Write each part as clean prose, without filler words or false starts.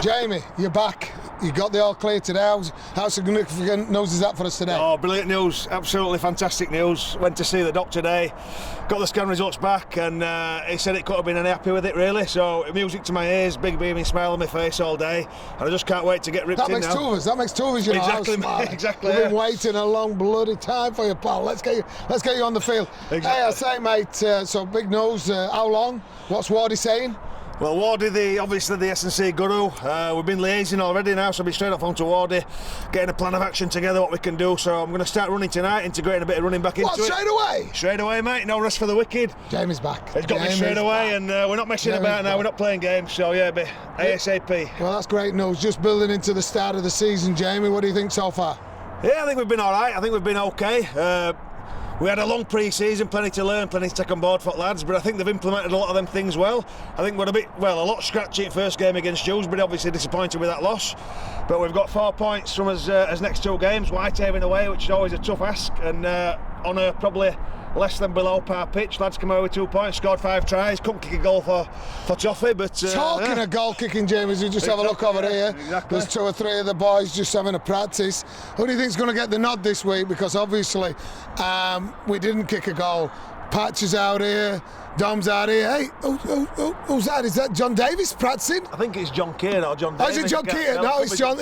Jamie, you're back. You got the all clear today. How significant news is that for us today? Oh, brilliant news. Absolutely fantastic news. Went to see the doctor today, got the scan results back, and he said it couldn't have been any happy with it, really. So, music to my ears, big beaming smile on my face all day, and I just can't wait to get ripped in now. That makes two of us, you know. Exactly, mate, exactly. We've been waiting a long bloody time for you, pal. Let's get you on the field. Exactly. Hey, I say, mate, so big news. How long? What's Wardy saying? Well, Wardy, obviously the S&C guru, we've been liaising already now, so I'll be straight off onto Wardy, getting a plan of action together, what we can do. So I'm going to start running tonight, integrating a bit of running back into it. Straight away? Straight away, mate. No rest for the wicked. Jamie's back. It's got me straight away, and we're not messing about now. We're not playing games, so yeah, ASAP. Well, that's great news. Just building into the start of the season, Jamie. What do you think so far? Yeah, I think we've been all right. I think we've been okay. We had a long pre-season, plenty to learn, plenty to take on board for lads, but I think they've implemented a lot of them things well. I think we're a lot scratchy at first game against Dewsbury, obviously disappointed with that loss. But we've got 4 points from us as next 2 games, Whitehaven away, which is always a tough ask, and on a probably less than below par pitch. Lads come away with 2 points, scored 5 tries, couldn't kick a goal for Toffee, but... Talking of goal kicking, James, you just have a look over here. Exactly. There's 2 or 3 of the boys just having a practice. Who do you think's going to get the nod this week? Because obviously we didn't kick a goal. Patch is out here, Dom's out here. Hey, who's that? Is that John Davis practicing? I think it's John Keane or John Davis. Oh, is it John Keane? No, it's John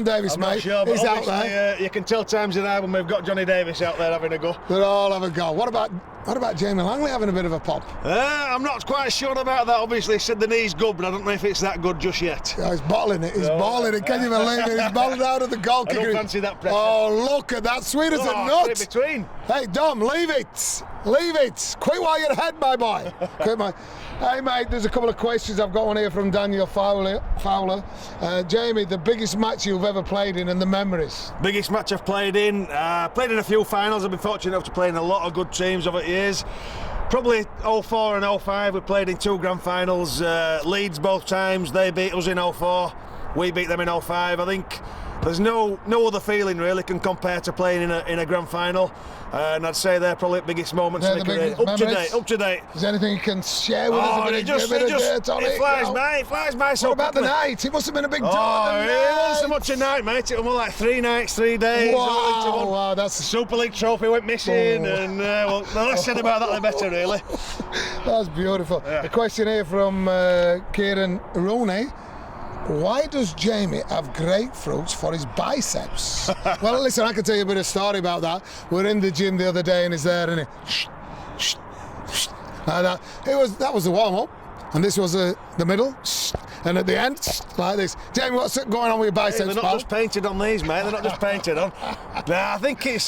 Davis, I'm mate. not sure, but he's out there. You can tell times are high when we've got Johnny Davis out there having a go. They'll all have a go. What about Jamie Langley having a bit of a pop? I'm not quite sure about that. Obviously, he said the knee's good, but I don't know if it's that good just yet. Oh, he's bottling it. Bottling it. Can you believe it? He's bottled out of the goal kicker. I don't fancy that pressure. Oh, look at that. Sweet as a nut. In between. Hey, Dom, leave it. Leave it. Quit while you're ahead, my boy. Quit, mate. Hey, mate, there's a couple of questions I've got one here from Daniel Fowler. Jamie, the biggest match you've ever played in and the memories? Biggest match I've played in? Played in a few finals. I've been fortunate enough to play in a lot of good teams over the years. Probably 04 and 05, we played in 2 grand finals. Leeds both times, they beat us in 04. We beat them in 05. I think there's no other feeling really can compare to playing in a grand final. And I'd say they're probably the biggest moments in the career. Up to date. Is there anything you can share with us? It flies by so What about quickly. the night? It must have been a big It wasn't so much a night, mate. It was more like 3 nights, 3 days. Wow, that's... The Super League trophy went missing, and well, the less said about that, the better, really. That's beautiful. Yeah. A question here from Kieran Rooney. Why does Jamie have grapefruits for his biceps? Well, listen, I can tell you a bit of story about that. We're in the gym the other day and he's there and that was the warm-up, and this was the middle, and at the end, like this. Jamie, what's going on with your biceps, They're not pal? just painted on these, mate. They're not just painted on. Nah, I think it's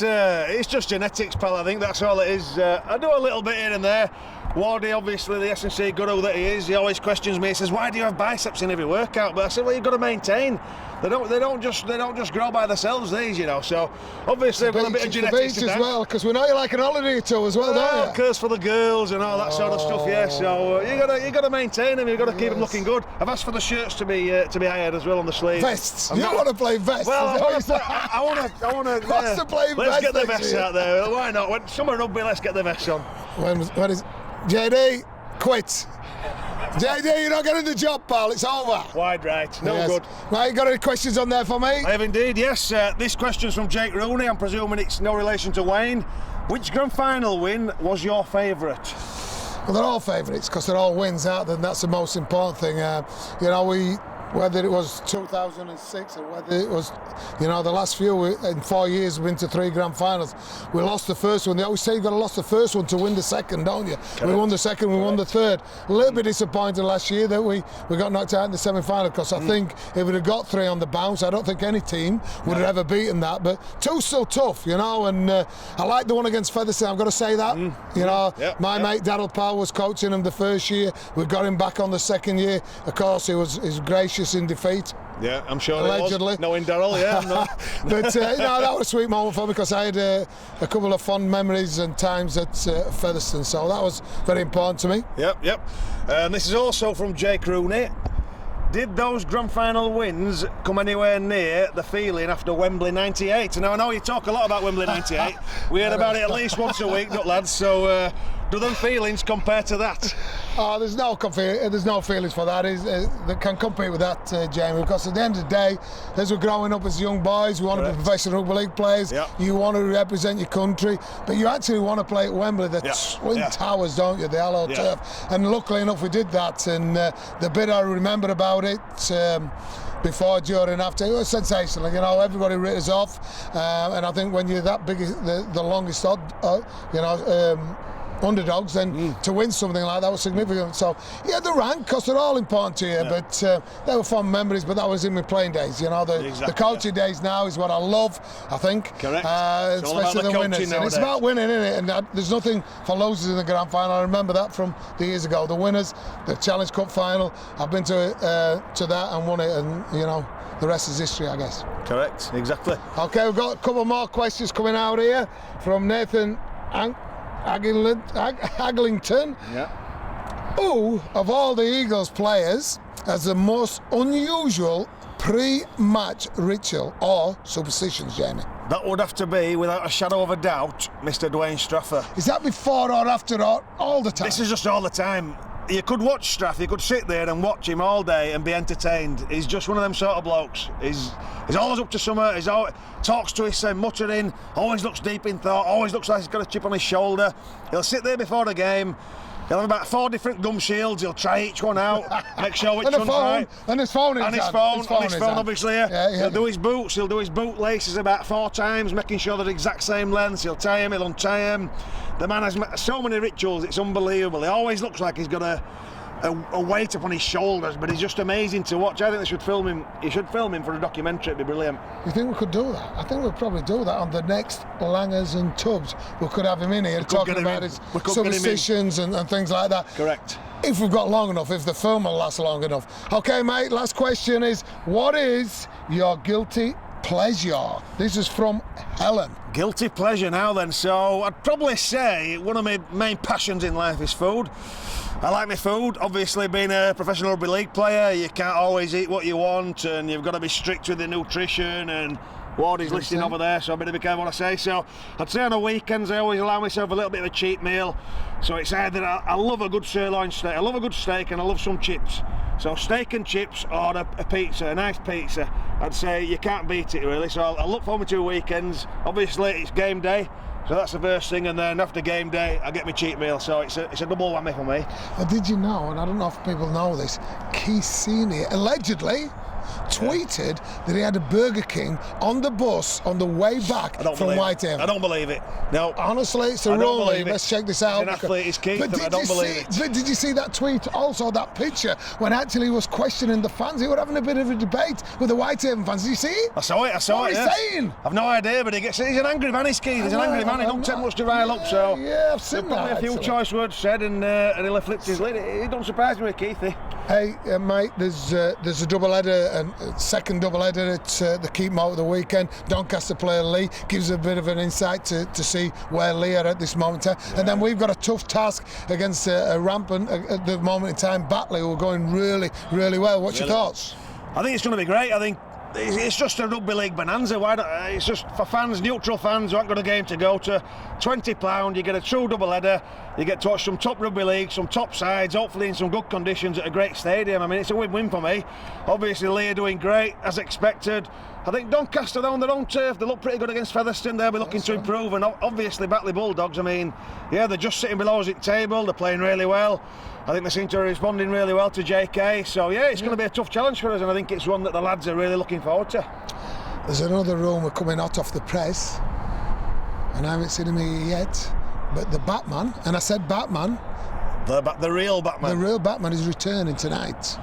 just genetics, pal. I think that's all it is. I do a little bit here and there. Wardy, obviously the S&C guru that he is, he always questions me. He says, "Why do you have biceps in every workout?" But I said, "Well, you've got to maintain. They don't just grow by themselves, these, you know." So obviously I've got a bit of genetics as well, because we know you like an holiday or 2 as well, don't you? Curse for the girls and all that sort of stuff, yeah. So you got to maintain them. You've got to keep them looking good. I've asked for the shirts to be hired as well on the sleeve. Vests. You want to play vests? Well, I want to. What's to play vests? Let's get the vests out there. Why not? When summer rugby, let's get the vests on. When is JD? Quit. JD, you're not getting the job, pal. It's over. Wide right. No good. Right, you got any questions on there for me? I have indeed, yes. This question's from Jake Rooney. I'm presuming it's no relation to Wayne. Which grand final win was your favourite? Well, they're all favourites because they're all wins, aren't they? And that's the most important thing. Whether it was 2006 or whether it was, the last few, in 4 years we've been to 3 grand finals. We lost the first one. They always say you've got to lose the first one to win the second, don't you? Correct. We won the second, we won the third. A little bit disappointed last year that we got knocked out in the semi-final, because I think if we'd have got 3 on the bounce, I don't think any team would have ever beaten that. But 2's still tough, and I like the one against Featherstone, I've got to say that. My mate Daryl Powell was coaching him the first year. We got him back on the second year. Of course, he was gracious in defeat. Yeah, I'm sure allegedly. It was. Knowing Daryl, yeah. But that was a sweet moment for me, because I had a couple of fond memories and times at Featherstone, so that was very important to me. Yep. And this is also from Jake Rooney. Did those grand final wins come anywhere near the feeling after Wembley '98? Now, I know you talk a lot about Wembley '98. We heard about it at least once a week, not lads? So Do them feelings compare to that? Oh, there's no feelings for that. That can compete with that, Jamie. Because at the end of the day, as we're growing up as young boys, we want to be professional rugby league players. Yeah. You want to represent your country, but you actually want to play at Wembley, the Twin Towers, don't you? The Allo Turf. And luckily enough, we did that. And the bit I remember about it. Before, during, after, it was sensational. You know, everybody writ us off, and I think when you're that big, the longest underdogs, then to win something like that was significant. So yeah, the rank, because they're all important to you, but they were fond memories. But that was in my playing days. You know, the coaching days now is what I love. I think, correct. Especially the winners. And it's about winning, isn't it? And there's nothing for losers in the grand final. I remember that from the years ago. The winners, the Challenge Cup final. I've been to that and won it, and you know, the rest is history, I guess. Correct. Exactly. Okay, we've got a couple more questions coming out here from Nathan Aglington. Yeah. Who of all the Eagles players has the most unusual pre-match ritual or superstitions, Jamie? That would have to be, without a shadow of a doubt, Mr. Dwayne Straffer. Is that before or after or all the time? This is just all the time. You could watch Straff, you could sit there and watch him all day and be entertained. He's just one of them sort of blokes. He's always up to something, he's always talks to his muttering, always looks deep in thought, always looks like he's got a chip on his shoulder. He'll sit there before the game, he'll have about 4 different gum shields, he'll try each one out, make sure which one's right. And his phone in his hand. On his phone, obviously. He'll do his boots, he'll do his boot laces about 4 times, making sure they're the exact same lengths. He'll tie him, he'll untie him. The man has so many rituals, it's unbelievable. He always looks like he's got a weight upon his shoulders, but he's just amazing to watch. I think they should film him. He should film him for a documentary. It'd be brilliant. You think we could do that? I think we'll probably do that on the next Langers and Tubbs. We could have him in here talking about his superstitions and things like that. Correct. If we've got long enough, if the film will last long enough. Okay, mate, last question is, what is your guilty pleasure? This is from Helen. Guilty pleasure now then. So I'd probably say one of my main passions in life is food. I like my food. Obviously, being a professional rugby league player, you can't always eat what you want, and you've got to be strict with the nutrition, and Wardy's listening over there, so I better be careful what I say. So I'd say on the weekends I always allow myself a little bit of a cheat meal. So it's either I love a good sirloin steak, I love a good steak, and I love some chips. So steak and chips or a pizza, a nice pizza. I'd say you can't beat it really. So I'll look forward to 2 weekends. Obviously it's game day, so that's the first thing, and then after game day I get my cheat meal. So it's a double whammy for me. But did you know, and I don't know if people know this, Keith Senior allegedly tweeted that he had a Burger King on the bus on the way back from Whitehaven. I don't believe it. No. Honestly, it's a ruling. Let's check this out. He's an athlete, he's Keith, and I don't believe it. But did you see that tweet, also that picture, when actually he was questioning the fans? He was having a bit of a debate with the Whitehaven fans. Did you see it? I saw it, What are you saying? I've no idea, but he's an angry man, he's Keith. He's an angry man, he don't take much to rile up, so... Yeah, I've seen that, probably a few choice words said, and he'll have flipped his lid. It don't surprise me with Keithy. Hey, mate, there's a double header, and second double header at the Keep Moat of the weekend. Doncaster player Lee gives a bit of an insight to see where Lee are at this moment in time. Yeah. And then we've got a tough task against a rampant, at the moment in time, Batley, who are going really, really well. What's your thoughts? I think it's going to be great. I think it's just a rugby league bonanza. It's just for fans, neutral fans who haven't got a game to go to. £20, you get a true double header. You get to watch some top rugby league, some top sides, hopefully in some good conditions at a great stadium. I mean, it's a win-win for me. Obviously, Lee are doing great as expected. I think Doncaster, they're on their own turf. They look pretty good against Featherstone. They'll be looking to improve. And obviously, Batley Bulldogs, I mean, yeah, they're just sitting below us at table. They're playing really well. I think they seem to be responding really well to JK. So, yeah, it's going to be a tough challenge for us. And I think it's one that the lads are really looking forward to. There's another rumour coming out off the press, and I haven't seen him here yet. But the Batman, and I said Batman. The real Batman. The real Batman is returning tonight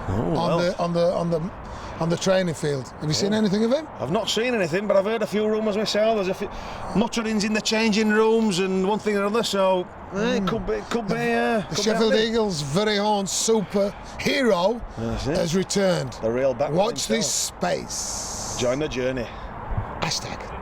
on the training field. Have you seen anything of him? I've not seen anything, but I've heard a few rumours myself. There's a few mutterings in the changing rooms and one thing or another. So it could be. The Sheffield Eagles' very own superhero has returned. The real Batman. Watch this space. Join the journey. #.